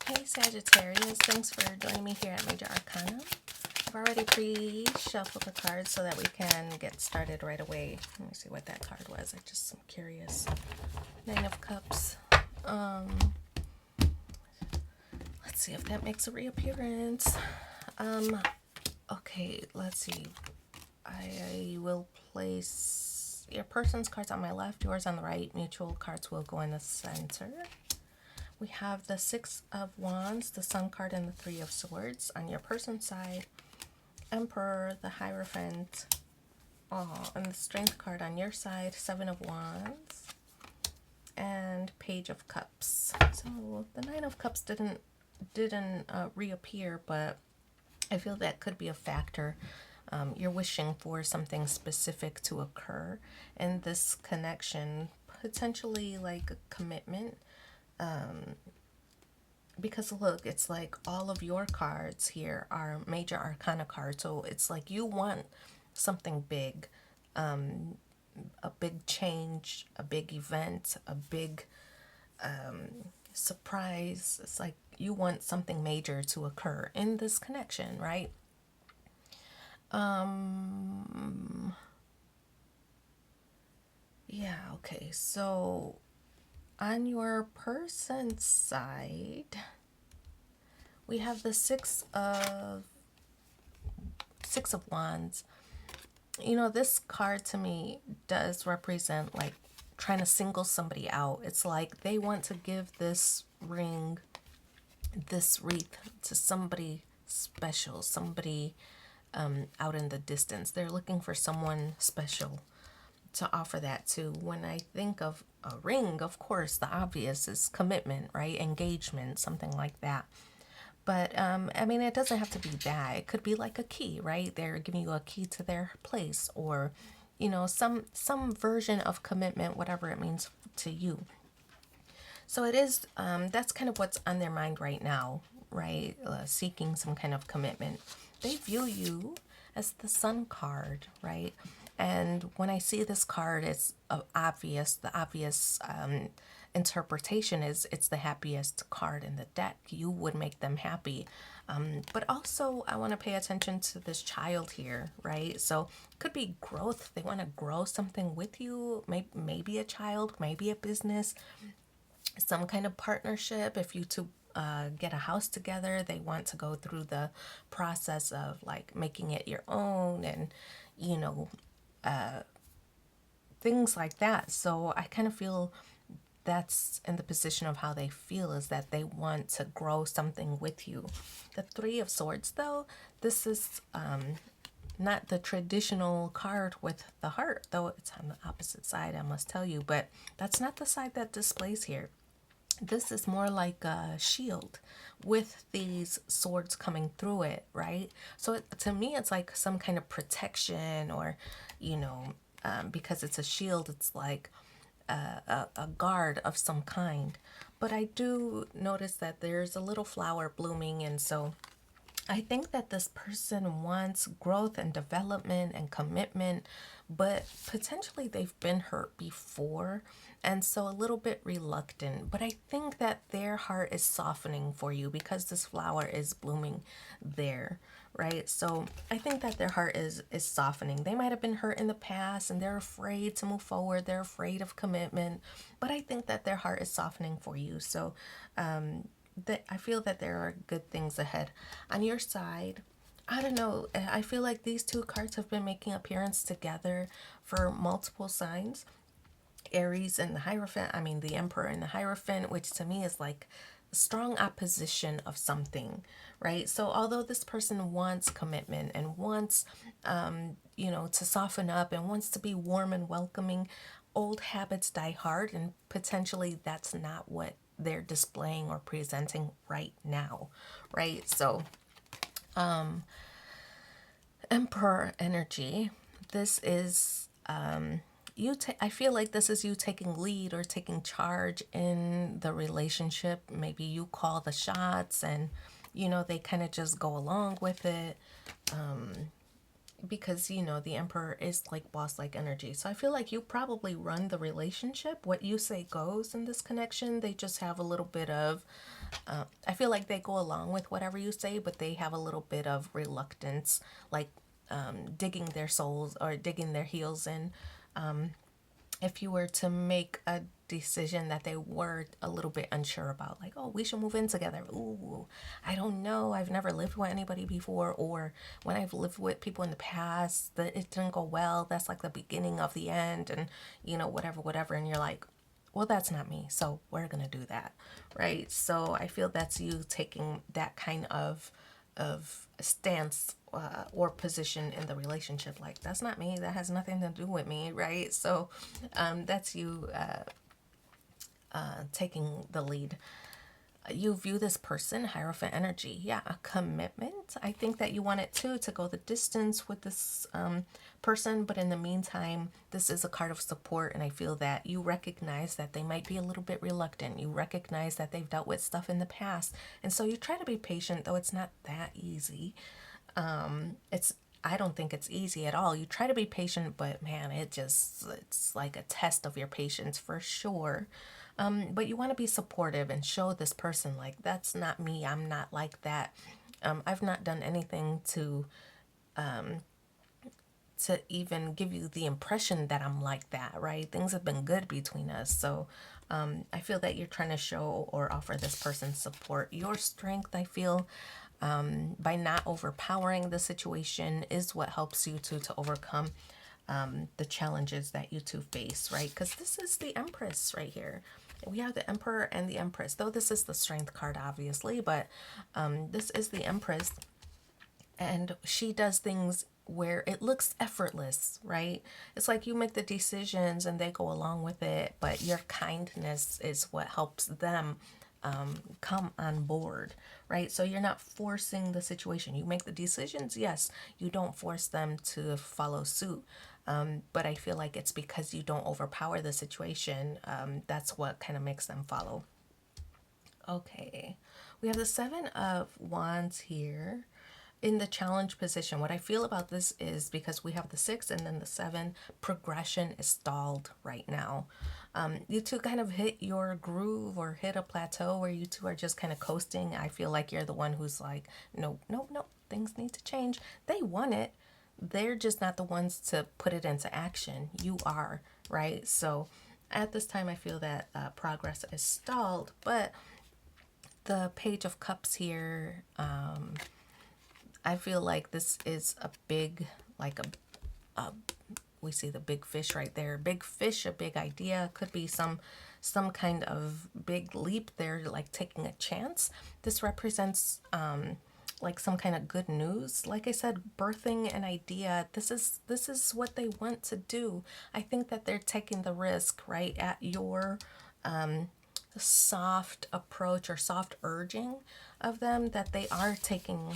Hey Sagittarius, thanks for joining me here at Major Arcana. I've already pre-shuffled the cards so that we can get started right away. Let me see what that card was. I just am curious. Nine of Cups. Let's see if that makes a reappearance. Okay, let's see. I will place your person's cards on my left, yours on the right. Mutual cards will go in the center. We have the Six of Wands, the Sun card, and the Three of Swords. On your person's side, Emperor, the Hierophant, and the Strength card on your side, Seven of Wands, and Page of Cups. So the Nine of Cups didn't reappear, but I feel that could be a factor. You're wishing for something specific to occur in this connection, potentially like a commitment. Because look, it's like all of your cards here are major arcana cards, so it's like you want something big, a big change, a big event, a big surprise. It's like you want something major to occur in this connection, right? Yeah, okay, so on your person's side, we have the Six of Wands. You know, this card to me does represent like trying to single somebody out. It's like they want to give this ring, this wreath to somebody special, somebody out in the distance. They're looking for someone special to offer that to. When I think of a ring, of course, the obvious is commitment, right? Engagement, something like that. But I mean, it doesn't have to be that. It could be like a key, right? They're giving you a key to their place, or you know, some version of commitment, whatever it means to you. So it is. That's kind of what's on their mind right now, right? Seeking some kind of commitment. They view you as the Sun card, right? And when I see this card, it's obvious. The obvious interpretation is it's the happiest card in the deck. You would make them happy. But also, I want to pay attention to this child here, right? So it could be growth. They want to grow something with you. Maybe a child, maybe a business, some kind of partnership. If you two get a house together, they want to go through the process of like making it your own, and you know, things like that. So I kind of feel that's in the position of how they feel, is that they want to grow something with you. The Three of Swords, though, this is not the traditional card with the heart, though it's on the opposite side, I must tell you, but that's not the side that displays here. This is more like a shield with these swords coming through it, right? So to me, it's like some kind of protection, or, you know, because it's a shield, it's like a guard of some kind. But I do notice that there's a little flower blooming, and so I think that this person wants growth and development and commitment, but potentially they've been hurt before, and so a little bit reluctant. But I think that their heart is softening for you because this flower is blooming there, right? So I think that their heart is softening. They might have been hurt in the past and they're afraid to move forward. They're afraid of commitment, but I think that their heart is softening for you. So that I feel that there are good things ahead. On your side, I don't know, I feel like these two cards have been making appearance together for multiple signs. Aries and the Hierophant, I mean the Emperor and the Hierophant, which to me is like strong opposition of something, right? So although this person wants commitment and wants you know, to soften up and wants to be warm and welcoming, old habits die hard, and potentially that's not what they're displaying or presenting right now, right? So Emperor energy, this is I feel like this is you taking lead or taking charge in the relationship. Maybe you call the shots and you know they kind of just go along with it. because you know the Emperor is like boss like energy, so I feel like you probably run the relationship. What you say goes in this connection. They just have a little bit of I feel like they go along with whatever you say, but they have a little bit of reluctance, like digging their souls or digging their heels in. If you were to make a decision that they were a little bit unsure about, like, oh, we should move in together. Ooh, I don't know. I've never lived with anybody before, or when I've lived with people in the past, that it didn't go well. That's like the beginning of the end, and you know, whatever, whatever. And you're like, well, that's not me. So we're gonna do that, right? So I feel that's you taking that kind of stance or position in the relationship, like that's not me, that has nothing to do with me, right? So that's you taking the lead. You view this person, Hierophant energy, yeah, a commitment. I think that you want it too, to go the distance with this person, but in the meantime, this is a card of support, and I feel that you recognize that they might be a little bit reluctant. You recognize that they've dealt with stuff in the past, and so you try to be patient, though it's not that easy. It's I don't think it's easy at all. You try to be patient, but man, it's like a test of your patience for sure. But you want to be supportive and show this person, like, that's not me. I'm not like that. I've not done anything to even give you the impression that I'm like that, right? Things have been good between us. So I feel that you're trying to show or offer this person support. Your strength, I feel, by not overpowering the situation is what helps you to overcome the challenges that you two face, right? Because this is the Empress right here. We have the Emperor and the Empress, though this is the Strength card, obviously, but this is the Empress, and she does things where it looks effortless, right? It's like you make the decisions and they go along with it, but your kindness is what helps them come on board, right? So you're not forcing the situation. You make the decisions, yes. You don't force them to follow suit. But I feel like it's because you don't overpower the situation. That's what kind of makes them follow. Okay, we have the Seven of Wands here in the challenge position. What I feel about this is because we have the 6 and then the 7, progression is stalled right now. You two kind of hit your groove or hit a plateau where you two are just kind of coasting. I feel like you're the one who's like, no, no, no, things need to change. They want it. They're just not the ones to put it into action. You are, right? So at this time, I feel that progress is stalled, but the Page of Cups here, I feel like this is a big, like we see the big fish right there. Big fish, a big idea. Could be some kind of big leap there, like taking a chance. This represents like some kind of good news. Like I said, birthing an idea. This is what they want to do. I think that they're taking the risk, right, at your soft approach or soft urging of them, that they are taking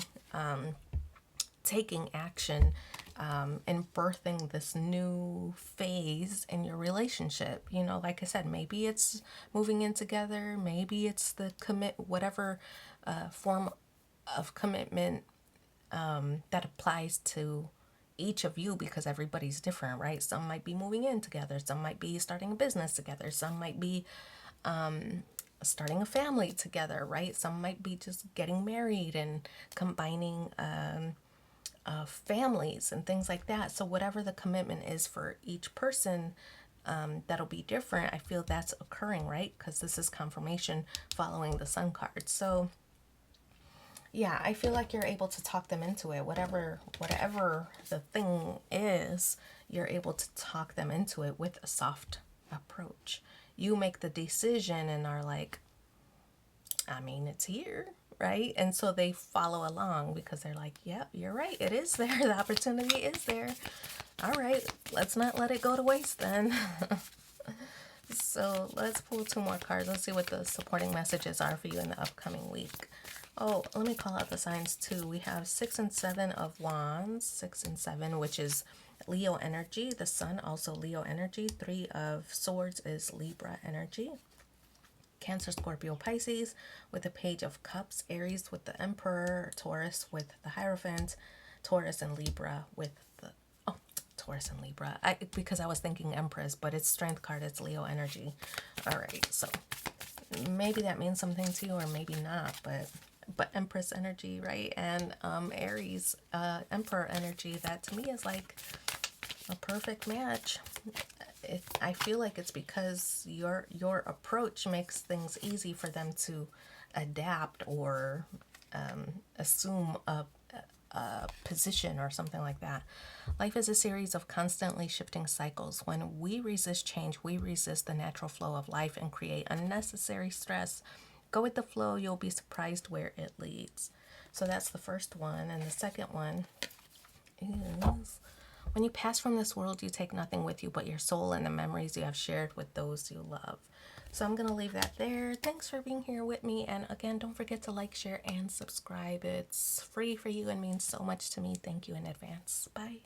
action and birthing this new phase in your relationship. You know, like I said, maybe it's moving in together, maybe it's the whatever form of commitment that applies to each of you, because everybody's different, right? Some might be moving in together, some might be starting a business together, some might be starting a family together, right? Some might be just getting married and combining families and things like that. So whatever the commitment is for each person, that'll be different. I feel that's occurring, right? Because this is confirmation following the Sun card. So yeah, I feel like you're able to talk them into it. Whatever the thing is, you're able to talk them into it with a soft approach. You make the decision and are like, I mean, it's here, right? And so they follow along because they're like, yep, you're right. It is there. The opportunity is there. All right, let's not let it go to waste then. So let's pull 2 more cards. Let's see what the supporting messages are for you in the upcoming week. Oh, let me call out the signs too. We have 6 and 7 of Wands, 6 and 7, which is Leo energy. The Sun, also Leo energy. 3 of Swords is Libra energy. Cancer, Scorpio, Pisces with the Page of Cups. Aries with the Emperor. Taurus with the Hierophant. Taurus and Libra with the Taurus and Libra. Because I was thinking Empress, but it's Strength card, it's Leo energy. All right, so maybe that means something to you or maybe not, but Empress energy, right? And Aries, Emperor energy, that to me is like a perfect match. I feel like it's because your approach makes things easy for them to adapt or assume a position or something like that. Life is a series of constantly shifting cycles. When we resist change, we resist the natural flow of life and create unnecessary stress. Go with the flow, you'll be surprised where it leads. So that's the first one. And the second one is, when you pass from this world, you take nothing with you but your soul and the memories you have shared with those you love. So I'm going to leave that there. Thanks for being here with me. And again, don't forget to like, share, and subscribe. It's free for you and means so much to me. Thank you in advance. Bye.